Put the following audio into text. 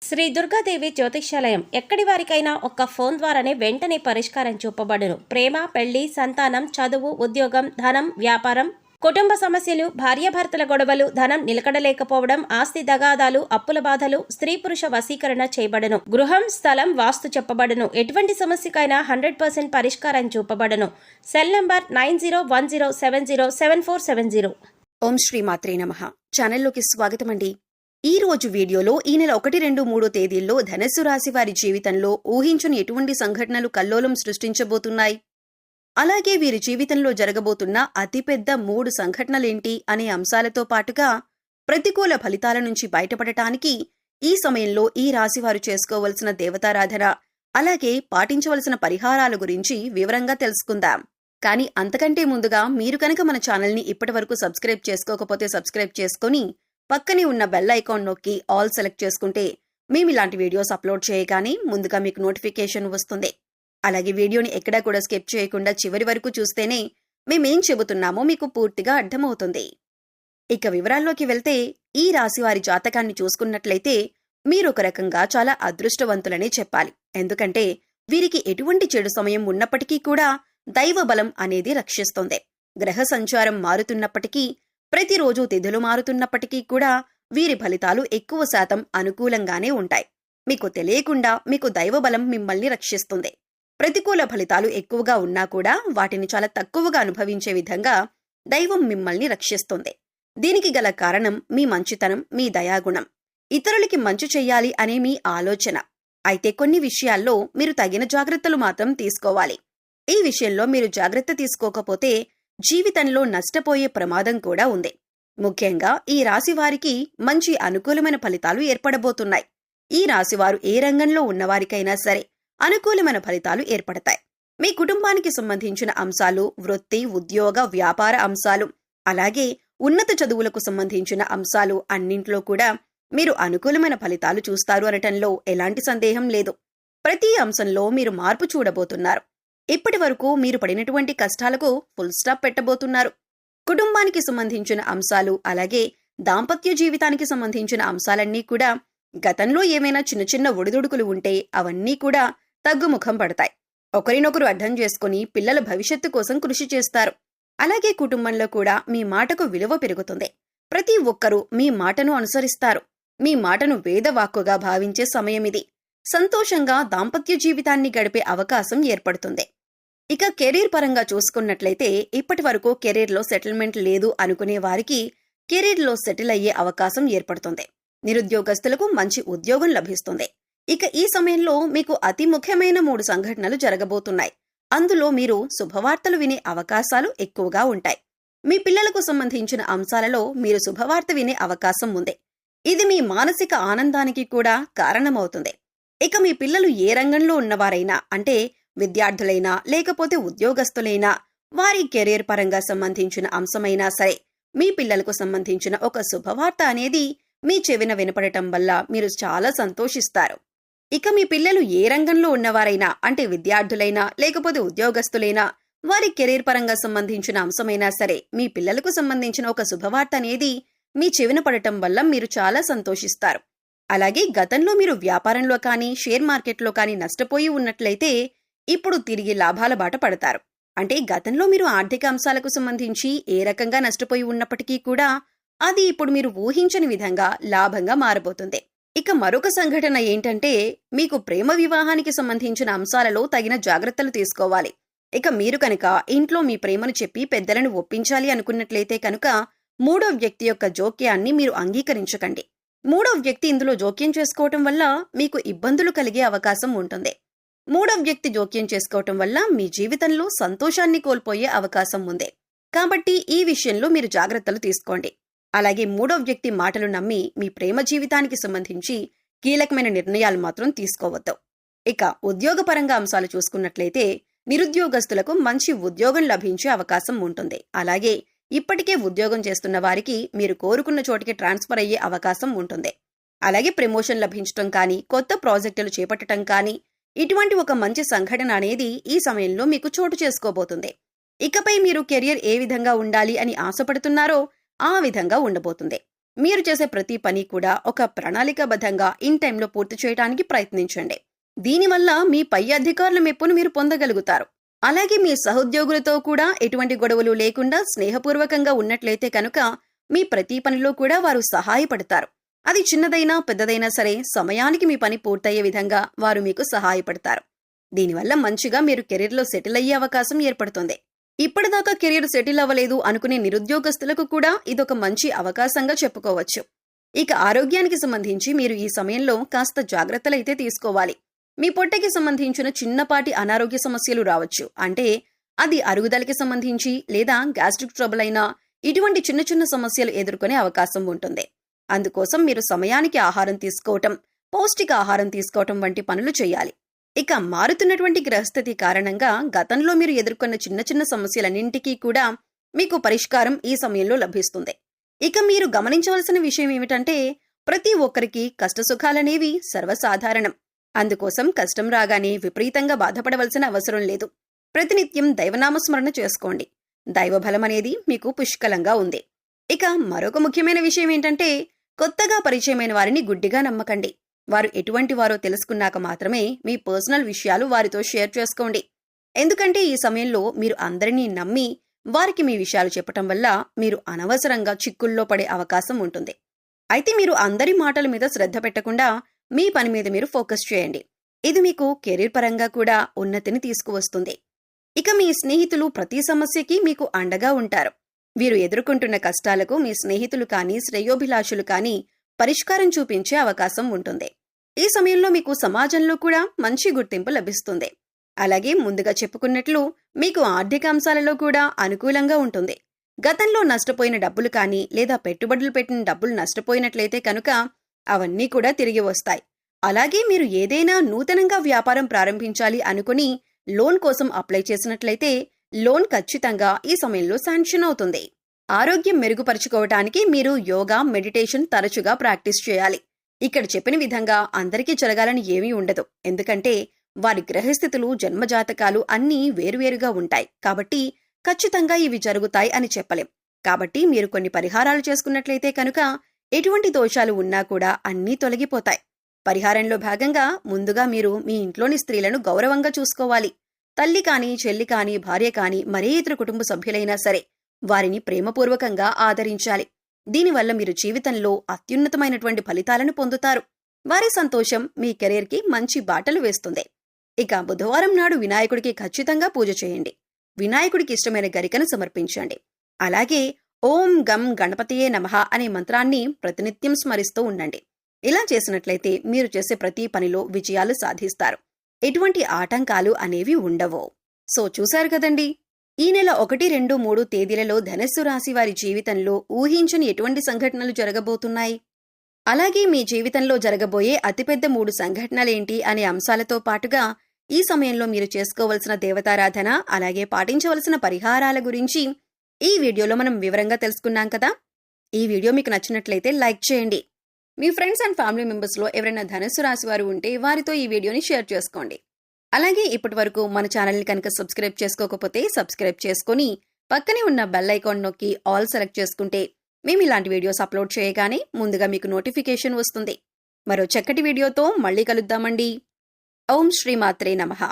శ్రీ దుర్గాదేవి జ్యోతిష్యాలయం ఎక్కడి వారికైనా ఒక్క ఫోన్ ద్వారానే వెంటనే పరిష్కారం చూపబడును. ప్రేమ, పెళ్లి, సంతానం, చదువు, ఉద్యోగం, ధనం, వ్యాపారం, కుటుంబ సమస్యలు, భార్యాభర్తల గొడవలు, ధనం నిలకడలేకపోవడం, ఆస్తి తగాదాలు, అప్పుల బాధలు, స్త్రీ పురుష వశీకరణ చేయబడును. గృహం, స్థలం, వాస్తు చెప్పబడును. ఎటువంటి సమస్యకైనా 100% పరిష్కారం చూపబడును. Cell number 9010707470. ఓం శ్రీ మాత్రే నమః. ఛానల్లోకి స్వాగతం అండి. ఈ రోజు వీడియోలో ఈ నెల 1, 2, 3 తేదీల్లో ధనుస్సు రాశి వారి జీవితంలో ఊహించని ఎటువంటి సంఘటనలు కల్లోలం సృష్టించబోతున్నాయి, అలాగే వీరి జీవితంలో జరగబోతున్న అతిపెద్ద 3 సంఘటనలేంటి అనే అంశాలతో పాటుగా ప్రతికూల ఫలితాల నుంచి బయటపడటానికి ఈ సమయంలో ఈ రాశివారు చేసుకోవలసిన దేవతారాధన, అలాగే పాటించవలసిన పరిహారాల గురించి వివరంగా తెలుసుకుందాం. కానీ అంతకంటే ముందుగా మీరు కనుక మన ఛానల్ని ఇప్పటివరకు సబ్స్క్రైబ్ చేసుకోకపోతే సబ్స్క్రైబ్ చేసుకుని పక్కనే ఉన్న బెల్ ఐకాన్ నొక్కి ఆల్ సెలెక్ట్ చేసుకుంటే మేము ఇలాంటి వీడియోస్ అప్లోడ్ చేయగానే ముందుగా మీకు నోటిఫికేషన్ వస్తుంది. అలాగే వీడియోని ఎక్కడా కూడా స్కిప్ చేయకుండా చివరి వరకు చూస్తేనే మేమేం చెబుతున్నామో మీకు పూర్తిగా అర్థమవుతుంది. ఇక వివరాల్లోకి వెళ్తే ఈ రాశి వారి జాతకాన్ని చూసుకున్నట్లయితే మీరు ఒక రకంగా చాలా అదృష్టవంతులనే చెప్పాలి. ఎందుకంటే వీరికి ఎటువంటి చెడు సమయం ఉన్నప్పటికీ కూడా దైవ బలం అనేది రక్షిస్తుంది. గ్రహ సంచారం మారుతున్నప్పటికీ, ప్రతిరోజు తిథులు మారుతున్నప్పటికీ కూడా వీరి ఫలితాలు ఎక్కువ శాతం అనుకూలంగానే ఉంటాయి. మీకు తెలియకుండా మీకు దైవబలం మిమ్మల్ని రక్షిస్తుంది. ప్రతికూల ఫలితాలు ఎక్కువగా ఉన్నా కూడా వాటిని చాలా తక్కువగా అనుభవించే విధంగా దైవం మిమ్మల్ని రక్షిస్తుంది. దీనికి గల కారణం మీ మంచితనం, మీ దయాగుణం, ఇతరులకి మంచి చెయ్యాలి అనే మీ ఆలోచన. అయితే కొన్ని విషయాల్లో మీరు తగిన జాగ్రత్తలు మాత్రం తీసుకోవాలి. ఈ విషయంలో మీరు జాగ్రత్త తీసుకోకపోతే జీవితంలో నష్టపోయే ప్రమాదం కూడా ఉంది. ముఖ్యంగా ఈ రాశివారికి మంచి అనుకూలమైన ఫలితాలు ఏర్పడబోతున్నాయి. ఈ రాశివారు ఏ రంగంలో ఉన్నవారికైనా సరే అనుకూలమైన ఫలితాలు ఏర్పడతాయి. మీ కుటుంబానికి సంబంధించిన అంశాలు, వృత్తి, ఉద్యోగ, వ్యాపార అంశాలు, అలాగే ఉన్నత చదువులకు సంబంధించిన అంశాలు అన్నింట్లో కూడా మీరు అనుకూలమైన ఫలితాలు చూస్తారు అనటంలో ఎలాంటి సందేహం లేదు. ప్రతి అంశంలో మీరు మార్పు చూడబోతున్నారు. ఇప్పటి వరకు మీరు పడినటువంటి కష్టాలకు ఫుల్ స్టాప్ పెట్టబోతున్నారు. కుటుంబానికి సంబంధించిన అంశాలు, అలాగే దాంపత్య జీవితానికి సంబంధించిన అంశాలన్నీ కూడా గతంలో ఏమైనా చిన్న చిన్న ఒడిదుడుకులు ఉంటే అవన్నీ కూడా తగ్గుముఖం పడతాయి. ఒకరినొకరు అర్థం చేసుకుని పిల్లల భవిష్యత్తు కోసం కృషి చేస్తారు. అలాగే కుటుంబంలో కూడా మీ మాటకు విలువ పెరుగుతుంది. ప్రతి ఒక్కరూ మీ మాటను అనుసరిస్తారు. మీ మాటను వేదవాక్కుగా భావించే సమయమిది. సంతోషంగా దాంపత్య జీవితాన్ని గడిపే అవకాశం ఏర్పడుతుంది. ఇక కెరీర్ పరంగా చూసుకున్నట్లయితే ఇప్పటి వరకు కెరీర్లో సెటిల్మెంట్ లేదు అనుకునే వారికి కెరీర్లో సెటిల్ అయ్యే అవకాశం ఏర్పడుతుంది. నిరుద్యోగస్తులకు మంచి ఉద్యోగం లభిస్తుంది. ఇక ఈ సమయంలో మీకు అతి ముఖ్యమైన 3 సంఘటనలు జరగబోతున్నాయి. అందులో మీరు శుభవార్తలు వినే అవకాశాలు ఎక్కువగా ఉంటాయి. మీ పిల్లలకు సంబంధించిన అంశాలలో మీరు శుభవార్త వినే అవకాశం ఉంది. ఇది మీ మానసిక ఆనందానికి కూడా కారణమవుతుంది. ఇక మీ పిల్లలు ఏ రంగంలో ఉన్నవారైనా, అంటే విద్యార్థులైనా లేకపోతే ఉద్యోగస్తులైనా, వారి కెరీర్ పరంగా సంబంధించిన అంశమైనా సరే మీ పిల్లలకు సంబంధించిన ఒక శుభవార్త అనేది మీ చెవిన వినపడటం వల్ల మీరు చాలా సంతోషిస్తారు. ఇక మీ పిల్లలు ఏ రంగంలో ఉన్నవారైనా, అంటే విద్యార్థులైనా లేకపోతే ఉద్యోగస్తులైనా, వారి కెరీర్ పరంగా సంబంధించిన అంశమైనా సరే మీ పిల్లలకు సంబంధించిన ఒక శుభవార్త అనేది మీ చెవిన పడటం వల్ల మీరు చాలా సంతోషిస్తారు. అలాగే గతంలో మీరు వ్యాపారంలో కానీ షేర్ మార్కెట్లో కానీ నష్టపోయి ఉన్నట్లయితే ఇప్పుడు తిరిగి లాభాల బాట పడతారు. అంటే గతంలో మీరు ఆర్థిక అంశాలకు సంబంధించి ఏ రకంగా నష్టపోయి ఉన్నప్పటికీ కూడా అది ఇప్పుడు మీరు ఊహించని విధంగా లాభంగా మారబోతుంది. ఇక మరొక సంఘటన ఏంటంటే మీకు ప్రేమ వివాహానికి సంబంధించిన అంశాలలో తగిన జాగ్రత్తలు తీసుకోవాలి. ఇక మీరు కనుక ఇంట్లో మీ ప్రేమను చెప్పి పెద్దలను ఒప్పించాలి అనుకున్నట్లయితే కనుక 3వ వ్యక్తి యొక్క జోక్యాన్ని మీరు అంగీకరించకండి. 3వ వ్యక్తి ఇందులో జోక్యం చేసుకోవటం వల్ల మీకు ఇబ్బందులు కలిగే అవకాశం ఉంటుంది. 3వ వ్యక్తి జోక్యం చేసుకోవటం వల్ల మీ జీవితంలో సంతోషాన్ని కోల్పోయే అవకాశం ఉంది. కాబట్టి ఈ విషయంలో మీరు జాగ్రత్తలు తీసుకోండి. అలాగే 3వ వ్యక్తి మాటలు నమ్మి మీ ప్రేమ జీవితానికి సంబంధించి కీలకమైన నిర్ణయాలు మాత్రం తీసుకోవద్దు. ఇక ఉద్యోగపరంగా అంశాలు చూసుకున్నట్లయితే నిరుద్యోగస్తులకు మంచి ఉద్యోగం లభించే అవకాశం ఉంటుంది. అలాగే ఇప్పటికే ఉద్యోగం చేస్తున్న వారికి మీరు కోరుకున్న చోటికి ట్రాన్స్ఫర్ అయ్యే అవకాశం ఉంటుంది. అలాగే ప్రమోషన్ లభించటం కానీ, కొత్త ప్రాజెక్టులు చేపట్టడం కానీ, ఇటువంటి ఒక మంచి సంఘటన అనేది ఈ సమయంలో మీకు చోటు చేసుకోబోతుంది. ఇకపై మీరు కెరియర్ ఏ విధంగా ఉండాలి అని ఆశపడుతున్నారో ఆ విధంగా ఉండబోతుంది. మీరు చేసే ప్రతి పని కూడా ఒక ప్రణాళికాబద్ధంగా ఇన్ టైంలో పూర్తి చేయడానికి ప్రయత్నించండి. దీనివల్ల మీ పై అధికారుల మెప్పును మీరు పొందగలుగుతారు. అలాగే మీ సహోద్యోగులతో కూడా ఎటువంటి గొడవలు లేకుండా స్నేహపూర్వకంగా ఉన్నట్లయితే కనుక మీ ప్రతి పనిలో కూడా వారు సహాయపడతారు. అది చిన్నదైనా పెద్దదైనా సరే సమయానికి మీ పని పూర్తయ్యే విధంగా వారు మీకు సహాయపడతారు. దీనివల్ల మంచిగా మీరు కెరీర్లో సెటిల్ అయ్యే అవకాశం ఏర్పడుతుంది. ఇప్పటిదాకా కెరీర్ సెటిల్ అవ్వలేదు అనుకునే నిరుద్యోగస్తులకు కూడా ఇదొక మంచి అవకాశంగా చెప్పుకోవచ్చు. ఇక ఆరోగ్యానికి సంబంధించి మీరు ఈ సమయంలో కాస్త జాగ్రత్తలైతే తీసుకోవాలి. మీ పొట్టకి సంబంధించిన చిన్నపాటి అనారోగ్య సమస్యలు రావచ్చు. అంటే అది అరుగుదలకి సంబంధించి లేదా గ్యాస్ట్రిక్ ట్రబుల్ అయినా ఇటువంటి చిన్న చిన్న సమస్యలు ఎదుర్కొనే అవకాశం ఉంటుంది. అందుకోసం మీరు సమయానికి ఆహారం తీసుకోవటం, పౌష్టిక ఆహారం తీసుకోవటం వంటి పనులు చేయాలి. ఇక మారుతున్నటువంటి గ్రహస్థితి కారణంగా గతంలో మీరు ఎదుర్కొన్న చిన్న చిన్న సమస్యలన్నింటికీ కూడా మీకు పరిష్కారం ఈ సమయంలో లభిస్తుంది. ఇక మీరు గమనించవలసిన విషయం ఏమిటంటే ప్రతి ఒక్కరికి కష్టసుఖాలనేవి సర్వసాధారణం. అందుకోసం కష్టం రాగానే విపరీతంగా బాధపడవలసిన అవసరం లేదు. ప్రతినిత్యం దైవనామస్మరణ చేసుకోండి. దైవబలం అనేది మీకు పుష్కలంగా ఉంది. ఇక మరొక ముఖ్యమైన విషయం ఏంటంటే కొత్తగా పరిచయమైన వారిని గుడ్డిగా నమ్మకండి. వారు ఎటువంటి వారో తెలుసుకున్నాక మాత్రమే మీ పర్సనల్ విషయాలు వారితో షేర్ చేసుకోండి. ఎందుకంటే ఈ సమయంలో మీరు అందరినీ నమ్మి వారికి మీ విషయాలు చెప్పటం వల్ల మీరు అనవసరంగా చిక్కుల్లో పడే అవకాశం ఉంటుంది. అయితే మీరు అందరి మాటల మీద శ్రద్ధ పెట్టకుండా మీ పని మీద మీరు ఫోకస్ చేయండి. ఇది మీకు కెరీర్ పరంగా కూడా ఉన్నతిని తీసుకువస్తుంది. ఇక మీ స్నేహితులు ప్రతి సమస్యకి మీకు అండగా ఉంటారు. వీరు ఎదుర్కొంటున్న కష్టాలకు మీ స్నేహితులు కానీ శ్రేయోభిలాషులు కానీ పరిష్కారం చూపించే అవకాశం ఉంటుంది. ఈ సమయంలో మీకు సమాజంలో కూడా మంచి గుర్తింపు లభిస్తుంది. అలాగే ముందుగా చెప్పుకున్నట్లు మీకు ఆర్థిక అంశాలలో కూడా అనుకూలంగా ఉంటుంది. గతంలో నష్టపోయిన డబ్బులు కానీ లేదా పెట్టుబడులు పెట్టిన డబ్బులు నష్టపోయినట్లయితే కనుక అవన్నీ కూడా తిరిగి వస్తాయి. అలాగే మీరు ఏదైనా నూతనంగా వ్యాపారం ప్రారంభించాలి అనుకుని లోన్ కోసం అప్లై చేసినట్లయితే లోన్ ఖచ్చితంగా ఈ సమయంలో శాంక్షన్ అవుతుంది. ఆరోగ్యం మెరుగుపరుచుకోవటానికి మీరు యోగా, మెడిటేషన్ తరచుగా ప్రాక్టీస్ చేయాలి. ఇక్కడ చెప్పిన విధంగా అందరికీ జరగాలని ఏమీ ఉండదు. ఎందుకంటే వారి గ్రహస్థితులు, జన్మజాతకాలు అన్నీ వేరువేరుగా ఉంటాయి. కాబట్టి ఖచ్చితంగా ఇవి జరుగుతాయి అని చెప్పలేం. కాబట్టి మీరు కొన్ని పరిహారాలు చేసుకున్నట్లయితే కనుక ఎటువంటి దోషాలు ఉన్నా కూడా అన్నీ తొలగిపోతాయి. పరిహారంలో భాగంగా ముందుగా మీరు మీ ఇంట్లోని స్త్రీలను గౌరవంగా చూసుకోవాలి. తల్లి కాని, చెల్లి కాని, భార్య కాని, మరే ఇతర కుటుంబ సభ్యులైనా సరే వారిని ప్రేమపూర్వకంగా ఆదరించాలి. దీనివల్ల మీరు జీవితంలో అత్యున్నతమైనటువంటి ఫలితాలను పొందుతారు. వారి సంతోషం మీ కెరీర్కి మంచి బాటలు వేస్తుంది. ఇక బుధవారం నాడు వినాయకుడికి ఖచ్చితంగా పూజ చేయండి. వినాయకుడికి ఇష్టమైన గరికను సమర్పించండి. అలాగే ఓం గం గణపతియే నమః అనే మంత్రాన్ని ప్రతినిత్యం స్మరిస్తూ ఉండండి. ఇలా చేసినట్లయితే మీరు చేసే ప్రతి పనిలో విజయాలు సాధిస్తారు. ఎటువంటి ఆటంకాలు అనేవి ఉండవు. సో చూశారు కదండి, ఈ నెల 1, 2, 3 తేదీలలో ధనస్సు రాశి వారి జీవితంలో ఊహించని ఎటువంటి సంఘటనలు జరగబోతున్నాయి, అలాగే మీ జీవితంలో జరగబోయే అతిపెద్ద 3 సంఘటనలేంటి అనే అంశాలతో పాటుగా ఈ సమయంలో మీరు చేసుకోవలసిన దేవతారాధన, అలాగే పాటించవలసిన పరిహారాల గురించి ఈ వీడియోలో మనం వివరంగా తెలుసుకున్నాం కదా. ఈ వీడియో మీకు నచ్చినట్లయితే లైక్ చేయండి. మీ ఫ్రెండ్స్ అండ్ ఫ్యామిలీ మెంబర్స్లో ఎవరైనా ధనుస్సు రాశి వారు ఉంటే వారితో ఈ వీడియోని షేర్ చేసుకోండి. అలాగే ఇప్పటి వరకు మన ఛానల్ని కనుక సబ్స్క్రైబ్ చేసుకోకపోతే సబ్స్క్రైబ్ చేసుకుని పక్కనే ఉన్న బెల్ ఐకాన్ నొక్కి ఆల్ సెలెక్ట్ చేసుకుంటే మేము ఇలాంటి వీడియోస్ అప్లోడ్ చేయగానే ముందుగా మీకు నోటిఫికేషన్ వస్తుంది. మరో చక్కటి వీడియోతో మళ్ళీ కలుద్దామండి. ఓం శ్రీమాత్రే నమః.